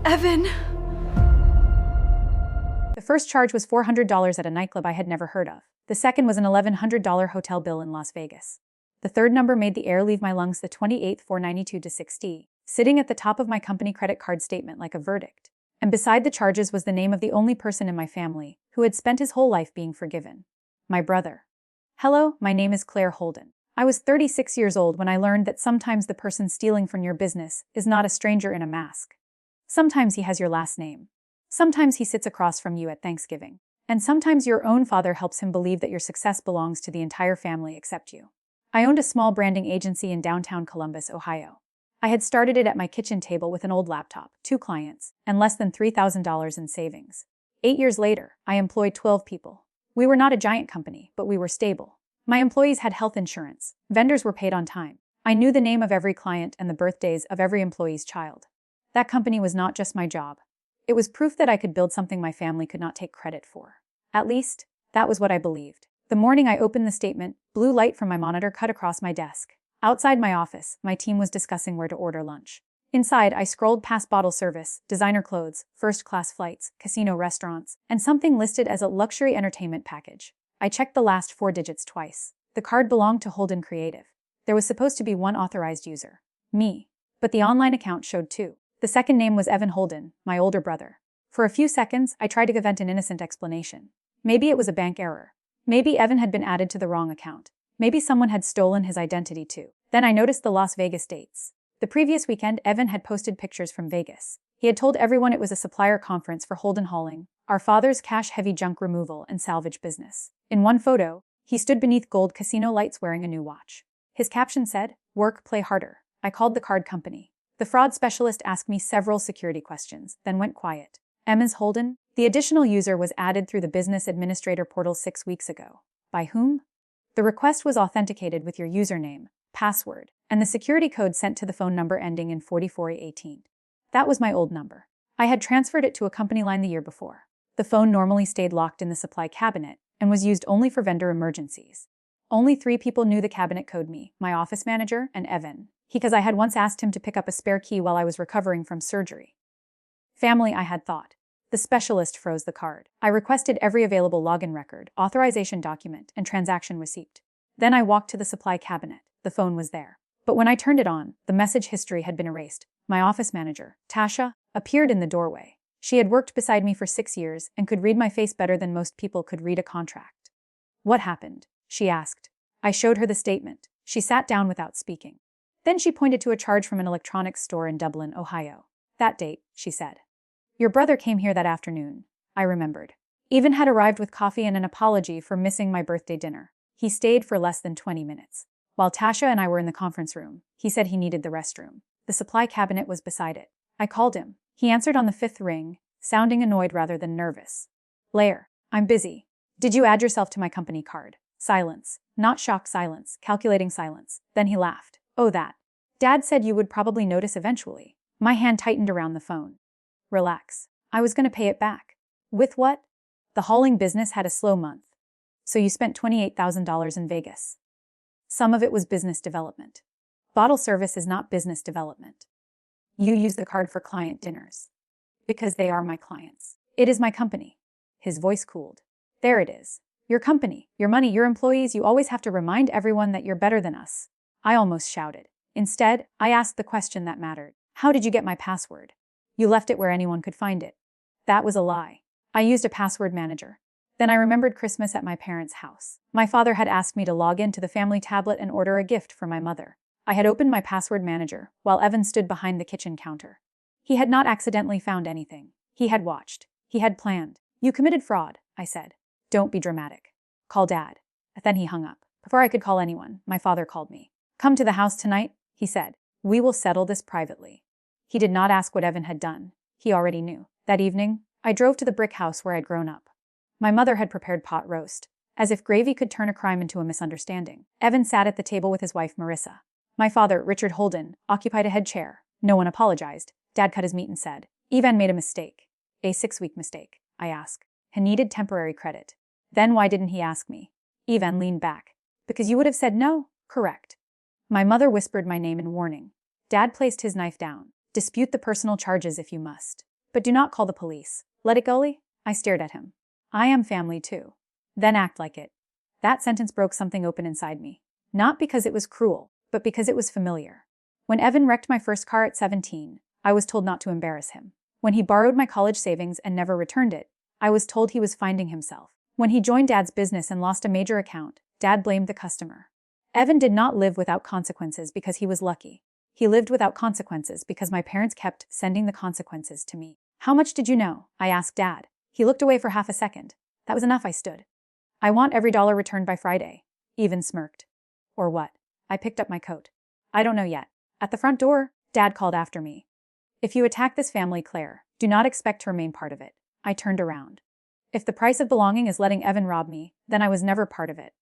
Evan! The first charge was $400 at a nightclub I had never heard of. The second was an $1,100 hotel bill in Las Vegas. The third number made the air leave my lungs, the 28th, 492-60, sitting at the top of my company credit card statement like a verdict. And beside the charges was the name of the only person in my family who had spent his whole life being forgiven. My brother. Hello, my name is Claire Holden. I was 36 years old when I learned that sometimes the person stealing from your business is not a stranger in a mask. Sometimes he has your last name. Sometimes he sits across from you at Thanksgiving. And sometimes your own father helps him believe that your success belongs to the entire family except you. I owned a small branding agency in downtown Columbus, Ohio. I had started it at my kitchen table with an old laptop, 2 clients, and less than $3,000 in savings. 8 years later, I employed 12 people. We were not a giant company, but we were stable. My employees had health insurance. Vendors were paid on time. I knew the name of every client and the birthdays of every employee's child. That company was not just my job. It was proof that I could build something my family could not take credit for. At least, that was what I believed. The morning I opened the statement, blue light from my monitor cut across my desk. Outside my office, my team was discussing where to order lunch. Inside, I scrolled past bottle service, designer clothes, first-class flights, casino restaurants, and something listed as a luxury entertainment package. I checked the last 4 digits twice. The card belonged to Holden Creative. There was supposed to be 1 authorized user. Me. But the online account showed 2. The second name was Evan Holden, my older brother. For a few seconds, I tried to invent an innocent explanation. Maybe it was a bank error. Maybe Evan had been added to the wrong account. Maybe someone had stolen his identity too. Then I noticed the Las Vegas dates. The previous weekend, Evan had posted pictures from Vegas. He had told everyone it was a supplier conference for Holden Hauling, our father's cash-heavy junk removal and salvage business. In one photo, he stood beneath gold casino lights wearing a new watch. His caption said, "Work, play harder." I called the card company. The fraud specialist asked me several security questions, then went quiet. Ms. Holden, the additional user was added through the Business Administrator portal 6 weeks ago. By whom? The request was authenticated with your username, password, and the security code sent to the phone number ending in 4418. That was my old number. I had transferred it to a company line the year before. The phone normally stayed locked in the supply cabinet and was used only for vendor emergencies. Only 3 people knew the cabinet code: me, my office manager, and Evan, because I had once asked him to pick up a spare key while I was recovering from surgery. Family, I had thought. The specialist froze the card. I requested every available login record, authorization document, and transaction receipt. Then I walked to the supply cabinet. The phone was there. But when I turned it on, the message history had been erased. My office manager, Tasha, appeared in the doorway. She had worked beside me for 6 years and could read my face better than most people could read a contract. "What happened?" she asked. I showed her the statement. She sat down without speaking. Then she pointed to a charge from an electronics store in Dublin, Ohio. "That date," she said. "Your brother came here that afternoon." I remembered. Even had arrived with coffee and an apology for missing my birthday dinner. He stayed for less than 20 minutes. While Tasha and I were in the conference room, he said he needed the restroom. The supply cabinet was beside it. I called him. He answered on the 5th ring, sounding annoyed rather than nervous. "Blair, I'm busy. Did you add yourself to my company card?" Silence. Not shocked silence, calculating silence. Then he laughed. "Oh, that. Dad said you would probably notice eventually." My hand tightened around the phone. "Relax. I was going to pay it back." "With what?" "The hauling business had a slow month." "So you spent $28,000 in Vegas." "Some of it was business development." "Bottle service is not business development." "You use the card for client dinners." "Because they are my clients." "It is my company." His voice cooled. "There it is. Your company, your money, your employees. You always have to remind everyone that you're better than us." I almost shouted. Instead, I asked the question that mattered. "How did you get my password?" "You left it where anyone could find it." That was a lie. I used a password manager. Then I remembered Christmas at my parents' house. My father had asked me to log into the family tablet and order a gift for my mother. I had opened my password manager, while Evan stood behind the kitchen counter. He had not accidentally found anything. He had watched. He had planned. "You committed fraud," I said. "Don't be dramatic. Call Dad." Then he hung up. Before I could call anyone, my father called me. "Come to the house tonight," he said. "We will settle this privately." He did not ask what Evan had done. He already knew. That evening, I drove to the brick house where I'd grown up. My mother had prepared pot roast. As if gravy could turn a crime into a misunderstanding. Evan sat at the table with his wife Marissa. My father, Richard Holden, occupied a head chair. No one apologized. Dad cut his meat and said, "Evan made a mistake." "A 6-week mistake?" I asked. "He needed temporary credit." "Then why didn't he ask me?" Evan leaned back. "Because you would have said no, correct?" My mother whispered my name in warning. Dad placed his knife down. "Dispute the personal charges if you must." But do not call the police. Let it go. I stared at him. I am family too. Then act like it. That sentence broke something open inside me. Not because it was cruel, but because it was familiar. When Evan wrecked my first car at 17, I was told not to embarrass him. When he borrowed my college savings and never returned it, I was told he was finding himself. When he joined Dad's business and lost a major account, Dad blamed the customer. Evan did not live without consequences because he was lucky. He lived without consequences because my parents kept sending the consequences to me. How much did you know? I asked Dad. He looked away for half a second. That was enough, I stood. I want every dollar returned by Friday. Evan smirked. Or what? I picked up my coat. I don't know yet. At the front door, Dad called after me. If you attack this family, Claire, do not expect to remain part of it. I turned around. If the price of belonging is letting Evan rob me, then I was never part of it.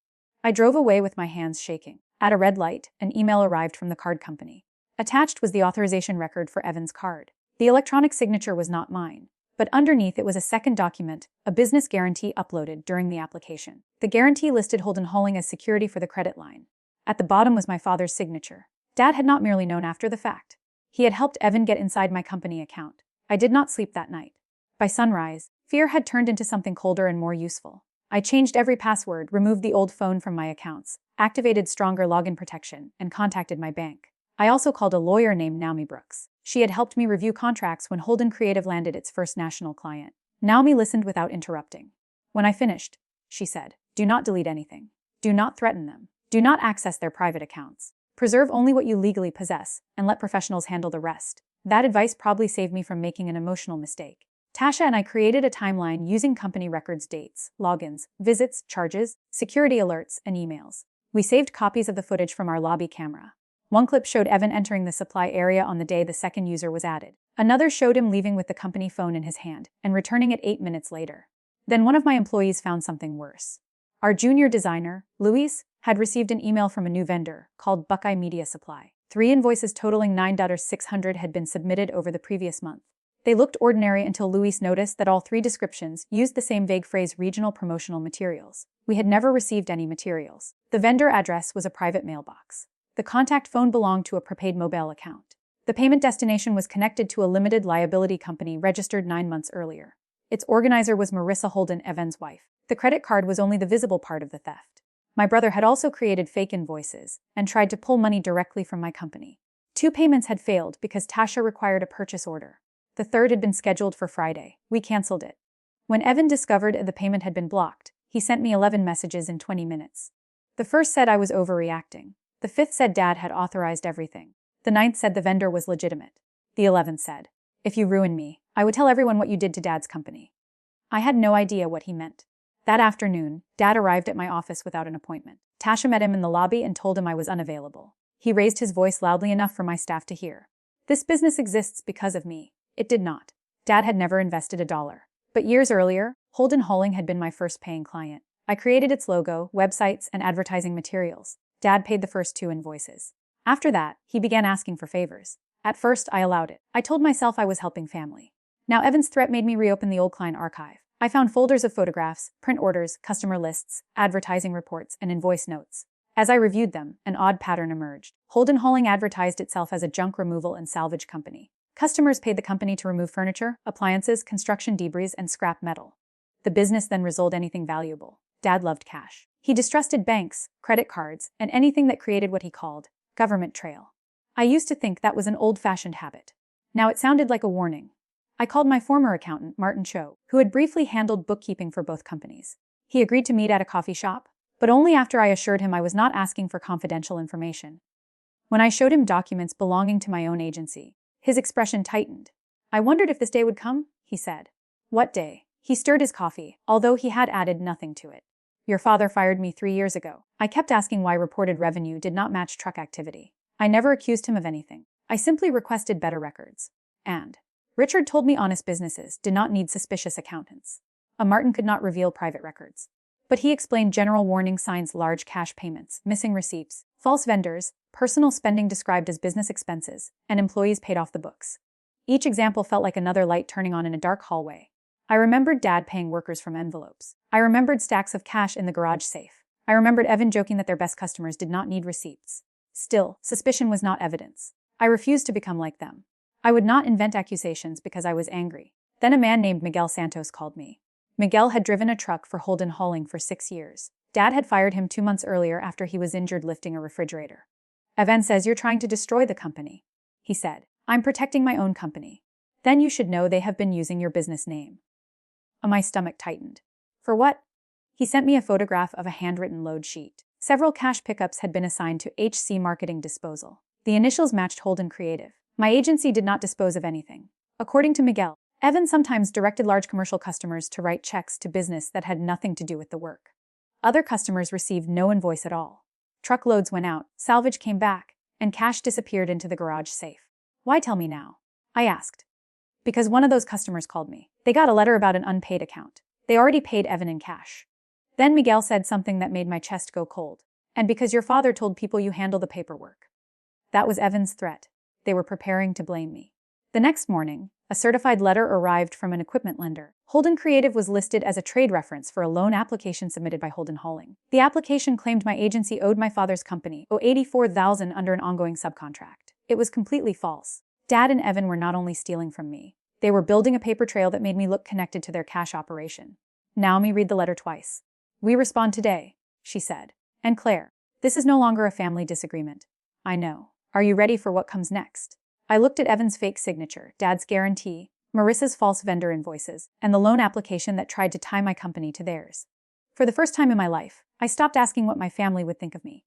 I drove away with my hands shaking. At a red light, an email arrived from the card company. Attached was the authorization record for Evan's card. The electronic signature was not mine, but underneath it was a second document, a business guarantee uploaded during the application. The guarantee listed Holden Hauling as security for the credit line. At the bottom was my father's signature. Dad had not merely known after the fact. He had helped Evan get inside my company account. I did not sleep that night. By sunrise, fear had turned into something colder and more useful. I changed every password, removed the old phone from my accounts, activated stronger login protection, and contacted my bank. I also called a lawyer named Naomi Brooks. She had helped me review contracts when Holden Creative landed its first national client. Naomi listened without interrupting. When I finished, she said, do not delete anything. Do not threaten them. Do not access their private accounts. Preserve only what you legally possess, and let professionals handle the rest. That advice probably saved me from making an emotional mistake. Tasha and I created a timeline using company records, dates, logins, visits, charges, security alerts, and emails. We saved copies of the footage from our lobby camera. One clip showed Evan entering the supply area on the day the second user was added. Another showed him leaving with the company phone in his hand and returning it 8 minutes later. Then one of my employees found something worse. Our junior designer, Luis, had received an email from a new vendor called Buckeye Media Supply. 3 invoices totaling $9,600 had been submitted over the previous month. They looked ordinary until Luis noticed that all 3 descriptions used the same vague phrase, regional promotional materials. We had never received any materials. The vendor address was a private mailbox. The contact phone belonged to a prepaid mobile account. The payment destination was connected to a limited liability company registered 9 months earlier. Its organizer was Marissa Holden, Evan's wife. The credit card was only the visible part of the theft. My brother had also created fake invoices and tried to pull money directly from my company. 2 payments had failed because Tasha required a purchase order. The third had been scheduled for Friday. We canceled it. When Evan discovered the payment had been blocked, he sent me 11 messages in 20 minutes. The first said I was overreacting. The 5th said Dad had authorized everything. The 9th said the vendor was legitimate. The 11th said, if you ruin me, I would tell everyone what you did to Dad's company. I had no idea what he meant. That afternoon, Dad arrived at my office without an appointment. Tasha met him in the lobby and told him I was unavailable. He raised his voice loudly enough for my staff to hear. This business exists because of me. It did not. Dad had never invested $1. But years earlier, Holden Hauling had been my first paying client. I created its logo, websites, and advertising materials. Dad paid the first 2 invoices. After that, he began asking for favors. At first, I allowed it. I told myself I was helping family. Now Evan's threat made me reopen the old client archive. I found folders of photographs, print orders, customer lists, advertising reports, and invoice notes. As I reviewed them, an odd pattern emerged. Holden Hauling advertised itself as a junk removal and salvage company. Customers paid the company to remove furniture, appliances, construction debris, and scrap metal. The business then resold anything valuable. Dad loved cash. He distrusted banks, credit cards, and anything that created what he called government trail. I used to think that was an old-fashioned habit. Now it sounded like a warning. I called my former accountant, Martin Cho, who had briefly handled bookkeeping for both companies. He agreed to meet at a coffee shop, but only after I assured him I was not asking for confidential information. When I showed him documents belonging to my own agency, his expression tightened. I wondered if this day would come, he said. What day? He stirred his coffee, although he had added nothing to it. Your father fired me 3 years ago. I kept asking why reported revenue did not match truck activity. I never accused him of anything. I simply requested better records. And Richard told me honest businesses did not need suspicious accountants. A Martin could not reveal private records. But he explained general warning signs: large cash payments, missing receipts, false vendors, personal spending described as business expenses, and employees paid off the books. Each example felt like another light turning on in a dark hallway. I remembered Dad paying workers from envelopes. I remembered stacks of cash in the garage safe. I remembered Evan joking that their best customers did not need receipts. Still, suspicion was not evidence. I refused to become like them. I would not invent accusations because I was angry. Then a man named Miguel Santos called me. Miguel had driven a truck for Holden Hauling for 6 years. Dad had fired him 2 months earlier after he was injured lifting a refrigerator. Evan says you're trying to destroy the company, he said. I'm protecting my own company. Then you should know they have been using your business name. My stomach tightened. For what? He sent me a photograph of a handwritten load sheet. Several cash pickups had been assigned to HC Marketing Disposal. The initials matched Holden Creative. My agency did not dispose of anything. According to Miguel, Evan sometimes directed large commercial customers to write checks to business that had nothing to do with the work. Other customers received no invoice at all. Truckloads went out, salvage came back, and cash disappeared into the garage safe. Why tell me now? I asked. Because one of those customers called me. They got a letter about an unpaid account. They already paid Evan in cash. Then Miguel said something that made my chest go cold. And because your father told people you handle the paperwork. That was Evan's threat. They were preparing to blame me. The next morning, a certified letter arrived from an equipment lender. Holden Creative was listed as a trade reference for a loan application submitted by Holden Hauling. The application claimed my agency owed my father's company $84,000 under an ongoing subcontract. It was completely false. Dad and Evan were not only stealing from me, they were building a paper trail that made me look connected to their cash operation. Naomi read the letter twice. We respond today, she said. And Claire, this is no longer a family disagreement. I know. Are you ready for what comes next? I looked at Evan's fake signature, Dad's guarantee, Marissa's false vendor invoices, and the loan application that tried to tie my company to theirs. For the first time in my life, I stopped asking what my family would think of me.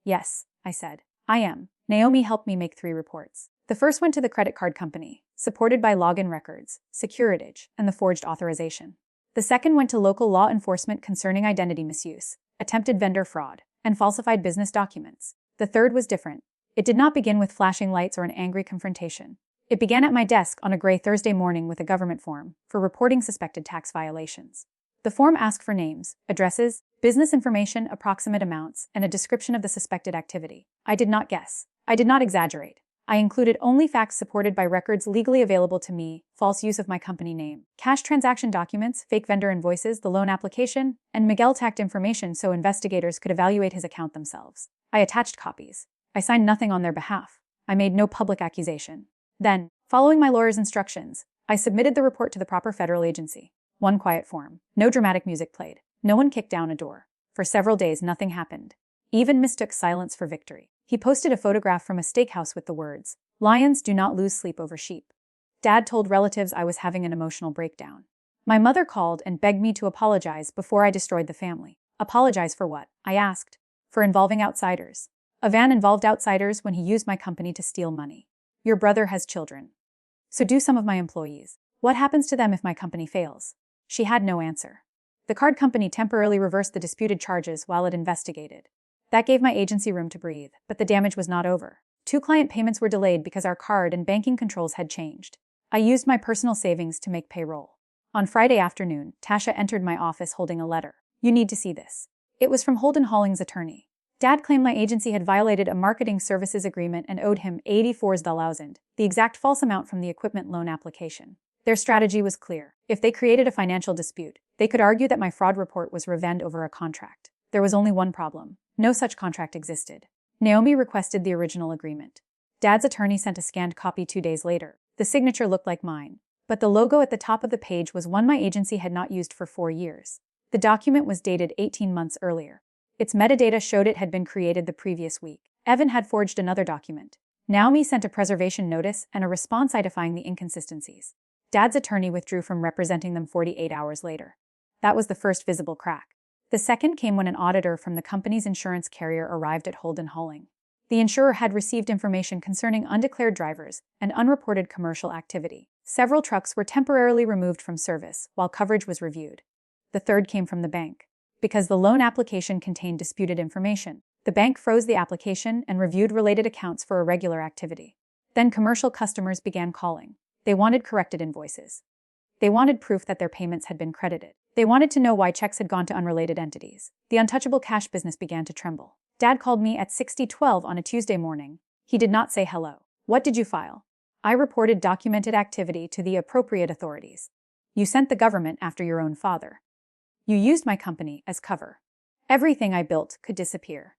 Yes, I said. I am. Naomi helped me make 3 reports. The first went to the credit card company, supported by login records, securitage, and the forged authorization. The second went to local law enforcement concerning identity misuse, attempted vendor fraud, and falsified business documents. The third was different. It did not begin with flashing lights or an angry confrontation. It began at my desk on a gray Thursday morning with a government form for reporting suspected tax violations. The form asked for names, addresses, business information, approximate amounts, and a description of the suspected activity. I did not guess. I did not exaggerate. I included only facts supported by records legally available to me, false use of my company name, cash transaction documents, fake vendor invoices, the loan application, and Miguel tagged information so investigators could evaluate his account themselves. I attached copies. I signed nothing on their behalf. I made no public accusation. Then, following my lawyer's instructions, I submitted the report to the proper federal agency. One quiet form. No dramatic music played. No one kicked down a door. For several days, nothing happened. Even mistook silence for victory. He posted a photograph from a steakhouse with the words, "Lions do not lose sleep over sheep." Dad told relatives I was having an emotional breakdown. My mother called and begged me to apologize before I destroyed the family. Apologize for what? I asked. For involving outsiders. Evan involved outsiders when he used my company to steal money. Your brother has children. So do some of my employees. What happens to them if my company fails? She had no answer. The card company temporarily reversed the disputed charges while it investigated. That gave my agency room to breathe, but the damage was not over. 2 client payments were delayed because our card and banking controls had changed. I used my personal savings to make payroll. On Friday afternoon, Tasha entered my office holding a letter. You need to see this. It was from Holden Hauling's attorney. Dad claimed my agency had violated a marketing services agreement and owed him $84,000, the exact false amount from the equipment loan application. Their strategy was clear. If they created a financial dispute, they could argue that my fraud report was revenge over a contract. There was only one problem. No such contract existed. Naomi requested the original agreement. Dad's attorney sent a scanned copy 2 days later. The signature looked like mine, but the logo at the top of the page was one my agency had not used for 4 years. The document was dated 18 months earlier. Its metadata showed it had been created the previous week. Evan had forged another document. Naomi sent a preservation notice and a response identifying the inconsistencies. Dad's attorney withdrew from representing them 48 hours later. That was the first visible crack. The second came when an auditor from the company's insurance carrier arrived at Holden Hauling. The insurer had received information concerning undeclared drivers and unreported commercial activity. Several trucks were temporarily removed from service while coverage was reviewed. The third came from the bank. Because the loan application contained disputed information, the bank froze the application and reviewed related accounts for irregular activity. Then commercial customers began calling. They wanted corrected invoices. They wanted proof that their payments had been credited. They wanted to know why checks had gone to unrelated entities. The untouchable cash business began to tremble. Dad called me at 6:12 on a Tuesday morning. He did not say hello. What did you file? I reported documented activity to the appropriate authorities. You sent the government after your own father. You used my company as cover. Everything I built could disappear.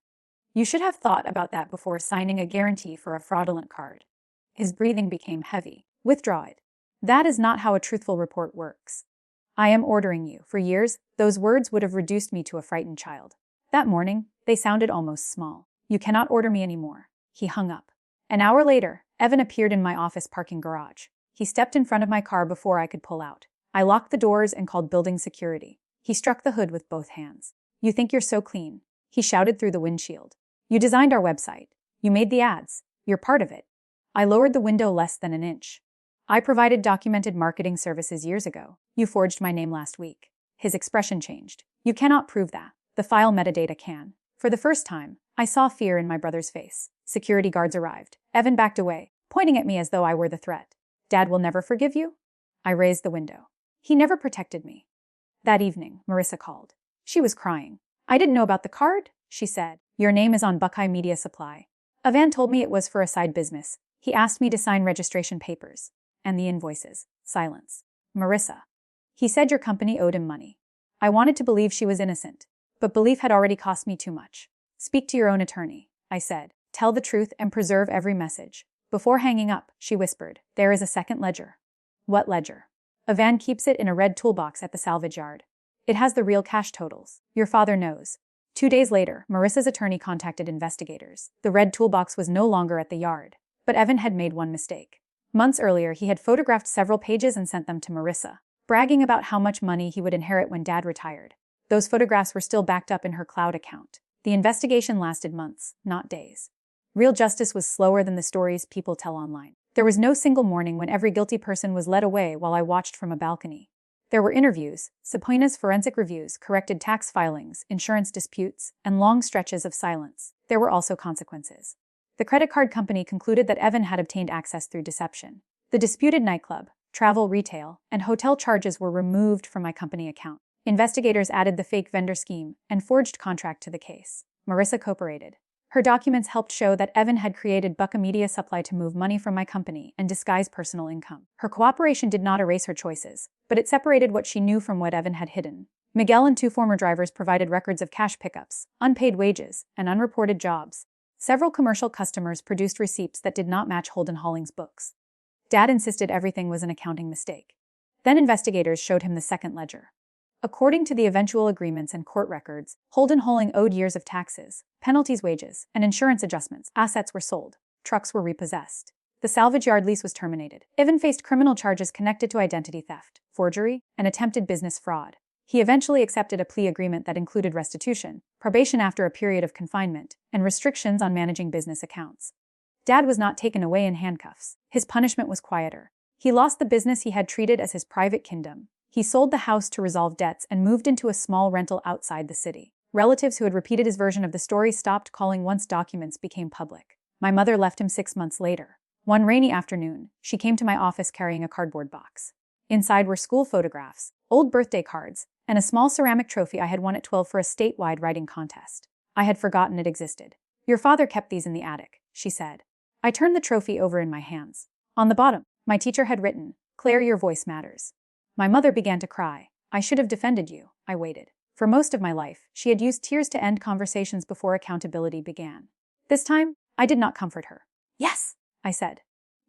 You should have thought about that before signing a guarantee for a fraudulent card. His breathing became heavy. Withdraw it. That is not how a truthful report works. I am ordering you. For years, those words would have reduced me to a frightened child. That morning, they sounded almost small. You cannot order me anymore. He hung up. An hour later, Evan appeared in my office parking garage. He stepped in front of my car before I could pull out. I locked the doors and called building security. He struck the hood with both hands. You think you're so clean? He shouted through the windshield. You designed our website. You made the ads. You're part of it. I lowered the window less than an inch. I provided documented marketing services years ago. You forged my name last week. His expression changed. You cannot prove that. The file metadata can. For the first time, I saw fear in my brother's face. Security guards arrived. Evan backed away, pointing at me as though I were the threat. Dad will never forgive you? I raised the window. He never protected me. That evening, Marissa called. She was crying. I didn't know about the card, she said. Your name is on Buckeye Media Supply. Evan told me it was for a side business. He asked me to sign registration papers. And the invoices. Silence. Marissa. He said your company owed him money. I wanted to believe she was innocent, but belief had already cost me too much. Speak to your own attorney, I said. Tell the truth and preserve every message. Before hanging up, she whispered, there is a second ledger. What ledger? Evan keeps it in a red toolbox at the salvage yard. It has the real cash totals. Your father knows. 2 days later, Marissa's attorney contacted investigators. The red toolbox was no longer at the yard, but Evan had made one mistake. Months earlier, he had photographed several pages and sent them to Marissa, bragging about how much money he would inherit when Dad retired. Those photographs were still backed up in her cloud account. The investigation lasted months, not days. Real justice was slower than the stories people tell online. There was no single morning when every guilty person was led away while I watched from a balcony. There were interviews, subpoenas, forensic reviews, corrected tax filings, insurance disputes, and long stretches of silence. There were also consequences. The credit card company concluded that Evan had obtained access through deception. The disputed nightclub, travel, retail, and hotel charges were removed from my company account. Investigators added the fake vendor scheme and forged contract to the case. Marissa cooperated. Her documents helped show that Evan had created Buckeye Media Supply to move money from my company and disguise personal income. Her cooperation did not erase her choices, but it separated what she knew from what Evan had hidden. Miguel and 2 former drivers provided records of cash pickups, unpaid wages, and unreported jobs. Several commercial customers produced receipts that did not match Holden Holling's books. Dad insisted everything was an accounting mistake. Then investigators showed him the second ledger. According to the eventual agreements and court records, Holden Holling owed years of taxes, penalties, wages, and insurance adjustments. Assets were sold. Trucks were repossessed. The salvage yard lease was terminated. Evan faced criminal charges connected to identity theft, forgery, and attempted business fraud. He eventually accepted a plea agreement that included restitution, probation after a period of confinement, and restrictions on managing business accounts. Dad was not taken away in handcuffs. His punishment was quieter. He lost the business he had treated as his private kingdom. He sold the house to resolve debts and moved into a small rental outside the city. Relatives who had repeated his version of the story stopped calling once documents became public. My mother left him 6 months later. One rainy afternoon, she came to my office carrying a cardboard box. Inside were school photographs, old birthday cards, and a small ceramic trophy I had won at 12 for a statewide writing contest. I had forgotten it existed. Your father kept these in the attic, she said. I turned the trophy over in my hands. On the bottom, my teacher had written, Claire, your voice matters. My mother began to cry. I should have defended you. I waited. For most of my life, she had used tears to end conversations before accountability began. This time, I did not comfort her. Yes, I said.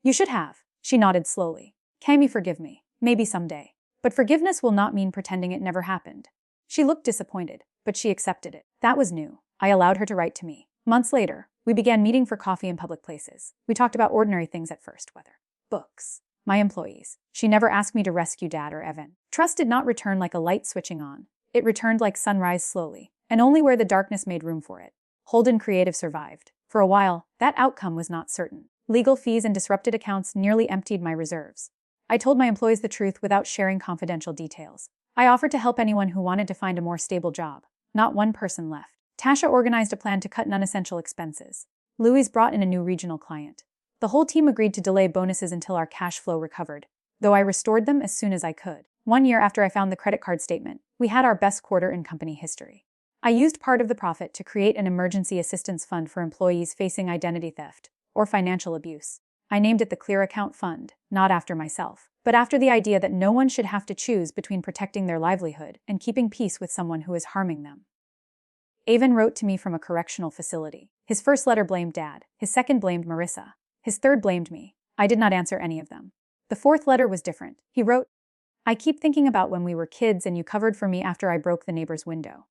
You should have. She nodded slowly. Cammy, forgive me. Maybe someday. But forgiveness will not mean pretending it never happened. She looked disappointed, but she accepted it. That was new. I allowed her to write to me. Months later, we began meeting for coffee in public places. We talked about ordinary things at first, whether books, my employees. She never asked me to rescue Dad or Evan. Trust did not return like a light switching on. It returned like sunrise slowly, and only where the darkness made room for it. Holden Creative survived. For a while, that outcome was not certain. Legal fees and disrupted accounts nearly emptied my reserves. I told my employees the truth without sharing confidential details. I offered to help anyone who wanted to find a more stable job. Not one person left. Tasha organized a plan to cut non-essential expenses. Louise brought in a new regional client. The whole team agreed to delay bonuses until our cash flow recovered, though I restored them as soon as I could. 1 year after I found the credit card statement, we had our best quarter in company history. I used part of the profit to create an emergency assistance fund for employees facing identity theft or financial abuse. I named it the Clear Account Fund, not after myself, but after the idea that no one should have to choose between protecting their livelihood and keeping peace with someone who is harming them. Evan wrote to me from a correctional facility. His first letter blamed Dad. His second blamed Marissa. His third blamed me. I did not answer any of them. The fourth letter was different. He wrote, I keep thinking about when we were kids and you covered for me after I broke the neighbor's window.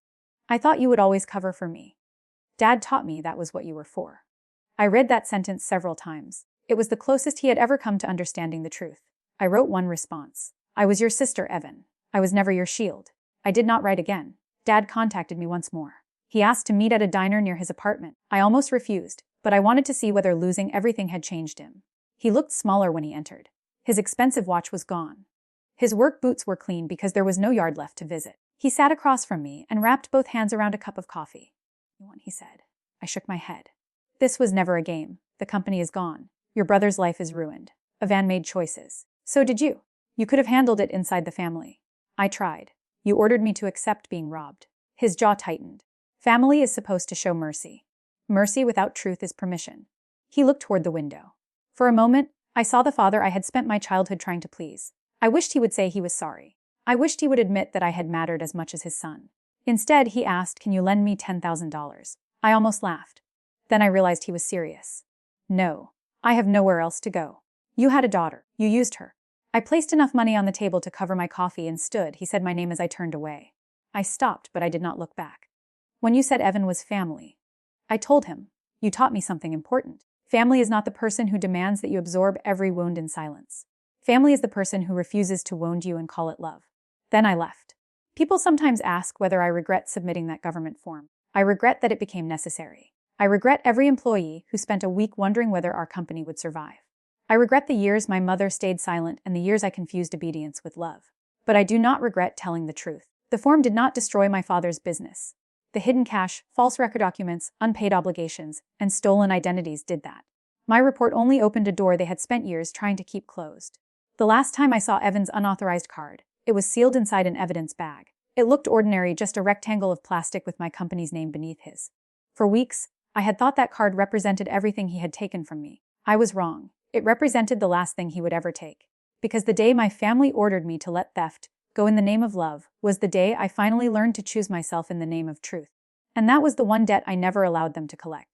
I thought you would always cover for me. Dad taught me that was what you were for. I read that sentence several times. It was the closest he had ever come to understanding the truth. I wrote one response. I was your sister, Evan. I was never your shield. I did not write again. Dad contacted me once more. He asked to meet at a diner near his apartment. I almost refused, but I wanted to see whether losing everything had changed him. He looked smaller when he entered. His expensive watch was gone. His work boots were clean because there was no yard left to visit. He sat across from me and wrapped both hands around a cup of coffee. You want, he said. I shook my head. This was never a game. The company is gone. Your brother's life is ruined. Evan made choices. So did you. You could have handled it inside the family. I tried. You ordered me to accept being robbed. His jaw tightened. Family is supposed to show mercy. Mercy without truth is permission. He looked toward the window. For a moment, I saw the father I had spent my childhood trying to please. I wished he would say he was sorry. I wished he would admit that I had mattered as much as his son. Instead, he asked, can you lend me $10,000? I almost laughed. Then I realized he was serious. No. I have nowhere else to go. You had a daughter. You used her. I placed enough money on the table to cover my coffee and stood. He said my name as I turned away. I stopped, but I did not look back. When you said Evan was family, I told him, you taught me something important. Family is not the person who demands that you absorb every wound in silence. Family is the person who refuses to wound you and call it love. Then I left. People sometimes ask whether I regret submitting that government form. I regret that it became necessary. I regret every employee who spent a week wondering whether our company would survive. I regret the years my mother stayed silent and the years I confused obedience with love. But I do not regret telling the truth. The form did not destroy my father's business. The hidden cash, false record documents, unpaid obligations, and stolen identities did that. My report only opened a door they had spent years trying to keep closed. The last time I saw Evan's unauthorized card, it was sealed inside an evidence bag. It looked ordinary, just a rectangle of plastic with my company's name beneath his. For weeks, I had thought that card represented everything he had taken from me. I was wrong. It represented the last thing he would ever take. Because the day my family ordered me to let theft go in the name of love was the day I finally learned to choose myself in the name of truth. And that was the one debt I never allowed them to collect.